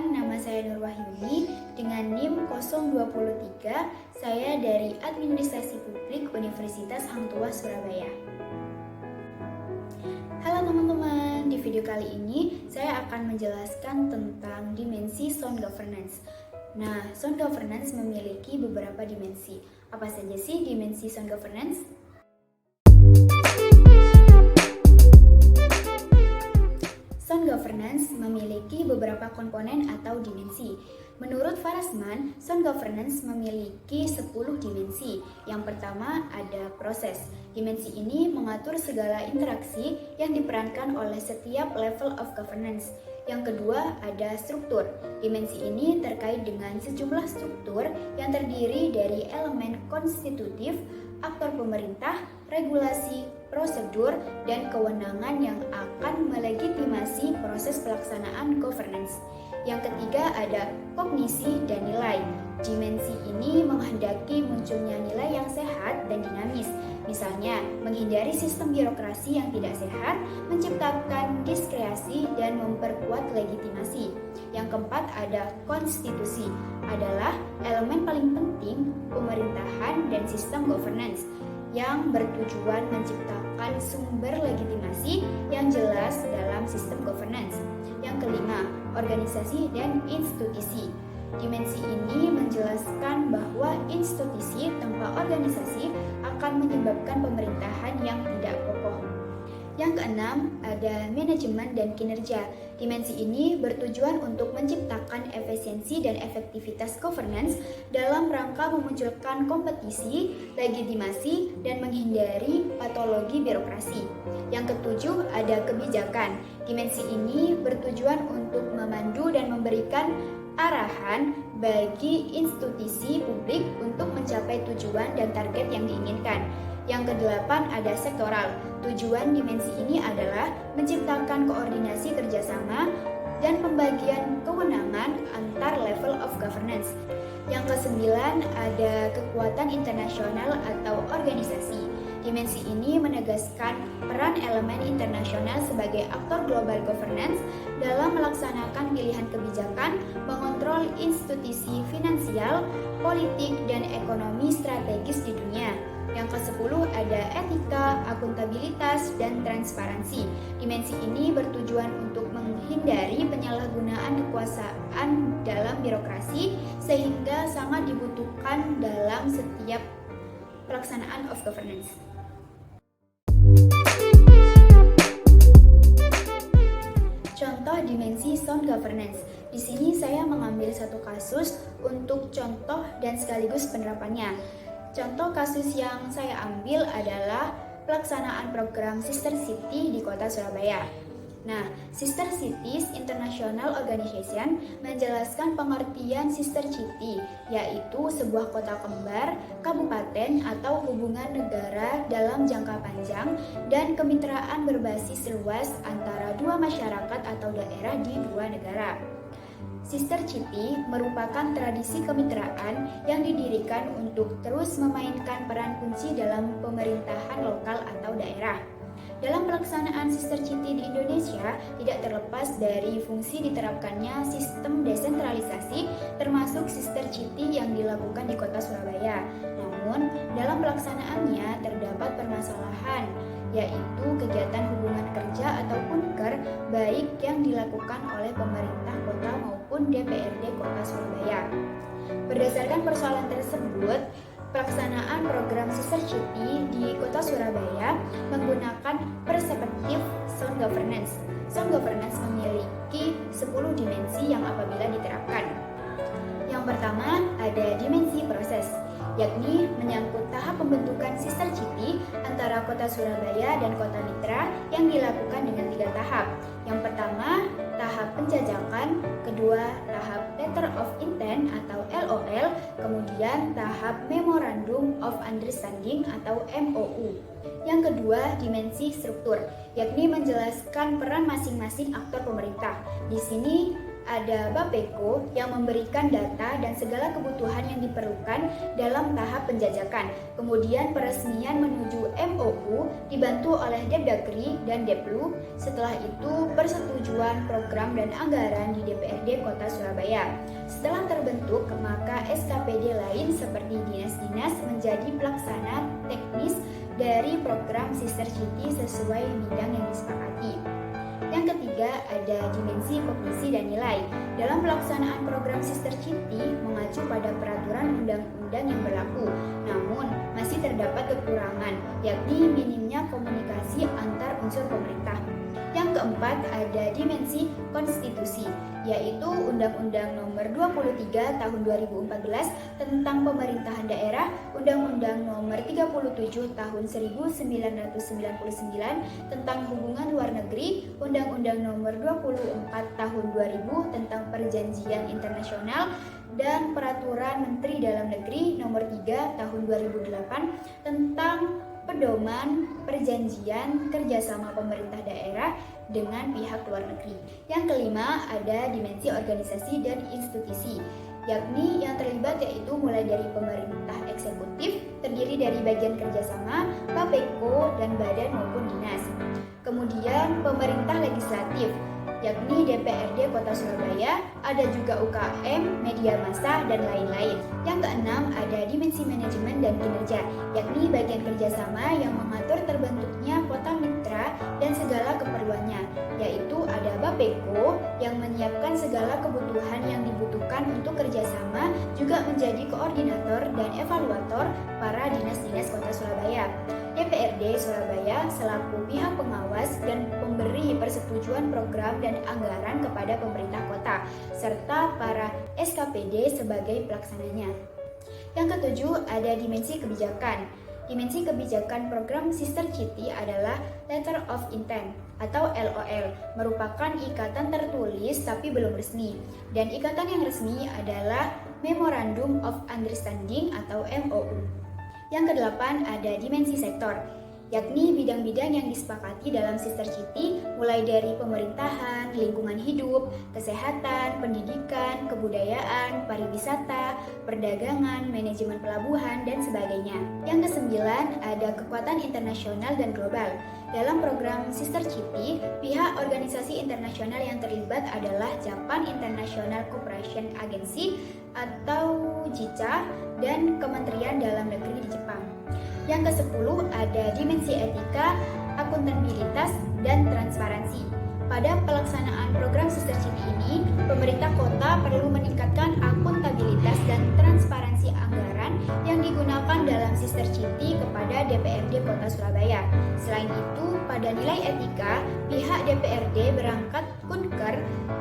Perkenalkan, nama saya Nur Wahyuni dengan NIM 023. Saya dari Administrasi Publik Universitas Hang Tuah Surabaya. Halo teman-teman, di video kali ini saya akan menjelaskan tentang dimensi sound governance. Nah, sound governance memiliki beberapa dimensi. Apa saja sih dimensi sound governance? Sound governance memiliki beberapa komponen atau dimensi. Menurut Farasman, sound governance memiliki 10 dimensi. Yang pertama ada proses. Dimensi ini mengatur segala interaksi yang diperankan oleh setiap level of governance. Yang kedua ada struktur. Dimensi ini terkait dengan sejumlah struktur yang terdiri dari elemen konstitutif, aktor pemerintah, regulasi, prosedur, dan kewenangan yang akan melegitimasi proses pelaksanaan governance. Yang ketiga ada kognisi dan nilai. Dimensi ini menghendaki munculnya nilai yang sehat dan dinamis. Misalnya, menghindari sistem birokrasi yang tidak sehat, menciptakan diskreasi, dan memperkuat legitimasi. Yang keempat ada konstitusi, adalah elemen paling penting pemerintahan dan sistem governance yang bertujuan menciptakan sumber legitimasi yang jelas dalam sistem governance. Yang kelima, organisasi dan institusi. Dimensi ini menjelaskan bahwa institusi tanpa organisasi akan menyebabkan pemerintahan yang tidak kokoh. Yang keenam, ada manajemen dan kinerja. Dimensi ini bertujuan untuk menciptakan efisiensi dan efektivitas governance dalam rangka memunculkan kompetisi, legitimasi, dan menghindari patologi birokrasi. Yang ketujuh, ada kebijakan. Dimensi ini bertujuan untuk memandu dan memberikan arahan bagi institusi publik untuk mencapai tujuan dan target yang diinginkan. Yang kedelapan ada sektoral. Tujuan dimensi ini adalah menciptakan koordinasi kerjasama dan pembagian kewenangan antar level of governance. Yang kesembilan ada kekuatan internasional atau organisasi. Dimensi ini menegaskan peran elemen internasional sebagai aktor global governance dalam melaksanakan pilihan kebijakan, mengontrol institusi finansial, politik, dan ekonomi strategis di dunia. Yang ke-10 ada etika, akuntabilitas, dan transparansi. Dimensi ini bertujuan untuk menghindari penyalahgunaan kekuasaan dalam birokrasi sehingga sangat dibutuhkan dalam setiap pelaksanaan of governance. Contoh dimensi sound governance. Di sini saya mengambil satu kasus untuk contoh dan sekaligus penerapannya. Contoh kasus yang saya ambil adalah pelaksanaan program Sister City di Kota Surabaya. Nah, Sister Cities International Organization menjelaskan pengertian Sister City, yaitu sebuah kota kembar, kabupaten, atau hubungan negara dalam jangka panjang dan kemitraan berbasis luas antara dua masyarakat atau daerah di dua negara. Sister City merupakan tradisi kemitraan yang didirikan untuk terus memainkan peran kunci dalam pemerintahan lokal atau daerah. Dalam pelaksanaan Sister City di Indonesia, tidak terlepas dari fungsi diterapkannya sistem desentralisasi, termasuk Sister City yang dilakukan di Kota Surabaya. Namun, dalam pelaksanaannya terdapat permasalahan, yaitu kegiatan hubungan kerja atau kunker, baik yang dilakukan oleh pemerintah kota maupun DPRD Kota Surabaya. Berdasarkan persoalan tersebut, pelaksanaan program Sister City di Kota Surabaya menggunakan perspektif sound governance. Sound governance memiliki 10 dimensi yang apabila diterapkan. Yang pertama ada dimensi proses, yakni menyangkut tahap pembentukan Sister City antara Kota Surabaya dan Kota Mitra yang dilakukan dengan 3 tahap. Yang pertama, tahap penjajakan, kedua, tahap Letter of Intent atau LOL, kemudian tahap Memorandum of Understanding atau MOU. Yang kedua, dimensi struktur, yakni menjelaskan peran masing-masing aktor pemerintah. Di sini ada Bapeko yang memberikan data dan segala kebutuhan yang diperlukan dalam tahap penjajakan. Kemudian peresmian menuju MOU MOU dibantu oleh Depdagri dan Deplu. Setelah itu persetujuan program dan anggaran di DPRD Kota Surabaya. Setelah terbentuk, maka SKPD lain seperti dinas-dinas menjadi pelaksana teknis dari program Sister City sesuai bidang yang disepakati. Yang ketiga, ada dimensi kognisi dan nilai. Dalam pelaksanaan program Sister City mengacu pada peraturan undang-undang yang berlaku, namun masih terdapat kekurangan, yakni minimnya komunikasi antar unsur pemerintah. Yang keempat, ada dimensi konstitusi, yaitu Undang-Undang Nomor 23 Tahun 2014 tentang Pemerintahan Daerah, Undang-Undang Nomor 37 Tahun 1999 tentang Hubungan Luar Negeri, Undang-Undang Nomor 24 Tahun 2000 tentang Perjanjian Internasional, dan Peraturan Menteri Dalam Negeri Nomor 3 Tahun 2008 tentang pedoman perjanjian kerjasama pemerintah daerah dengan pihak luar negeri. Yang kelima, ada dimensi organisasi dan institusi, yakni yang terlibat yaitu mulai dari pemerintah eksekutif, terdiri dari bagian kerjasama, Bapeko, dan badan maupun dinas. Kemudian pemerintah legislatif, yakni DPRD Kota Surabaya, ada juga UKM, media massa, dan lain-lain. Yang keenam, ada dimensi manajemen dan kinerja, yakni bagian kerjasama yang mengatur terbentuknya kota mitra dan segala keperluannya, yaitu ada Bapeko yang menyiapkan segala kebutuhan yang dibutuhkan untuk kerjasama, juga menjadi koordinator dan evaluator para dinas-dinas Kota Surabaya. DPRD Surabaya selaku pihak pengawas dan pemberi persetujuan program dan anggaran kepada pemerintah kota, serta para SKPD sebagai pelaksananya. Yang ketujuh, ada dimensi kebijakan. Dimensi kebijakan program Sister City adalah Letter of Intent atau LOL, merupakan ikatan tertulis tapi belum resmi. Dan ikatan yang resmi adalah Memorandum of Understanding atau MOU. Yang kedelapan, ada dimensi sektor, yakni bidang-bidang yang disepakati dalam Sister City, mulai dari pemerintahan, lingkungan hidup, kesehatan, pendidikan, kebudayaan, pariwisata, perdagangan, manajemen pelabuhan, dan sebagainya. Yang kesembilan, ada kekuatan internasional dan global. Dalam program Sister City, pihak organisasi internasional yang terlibat adalah Japan International Cooperation Agency atau JICA dan Kementerian Dalam Negeri di Jepang. Yang ke-10, ada dimensi etika, akuntabilitas, dan transparansi. Pada pelaksanaan program Sister City ini, pemerintah kota perlu meningkatkan akuntabilitas dan transparansi anggaran yang digunakan dalam Sister City kepada DPRD Kota Surabaya. Selain itu, pada nilai etika, pihak DPRD berangkat kunker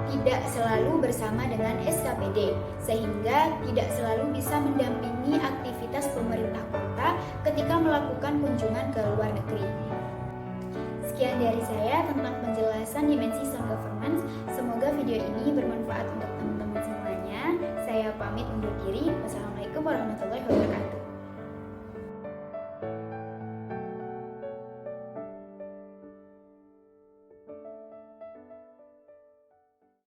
tidak selalu bersama dengan SKPD, sehingga tidak selalu bisa mendampingi aktivitas pemerintah kota ketika melakukan kunjungan ke luar negeri. Sekian dari saya tentang penjelasan dimensi sound governance. Semoga video ini bermanfaat untuk teman-teman semuanya. Saya pamit undur diri. Wassalamualaikum warahmatullahi wabarakatuh.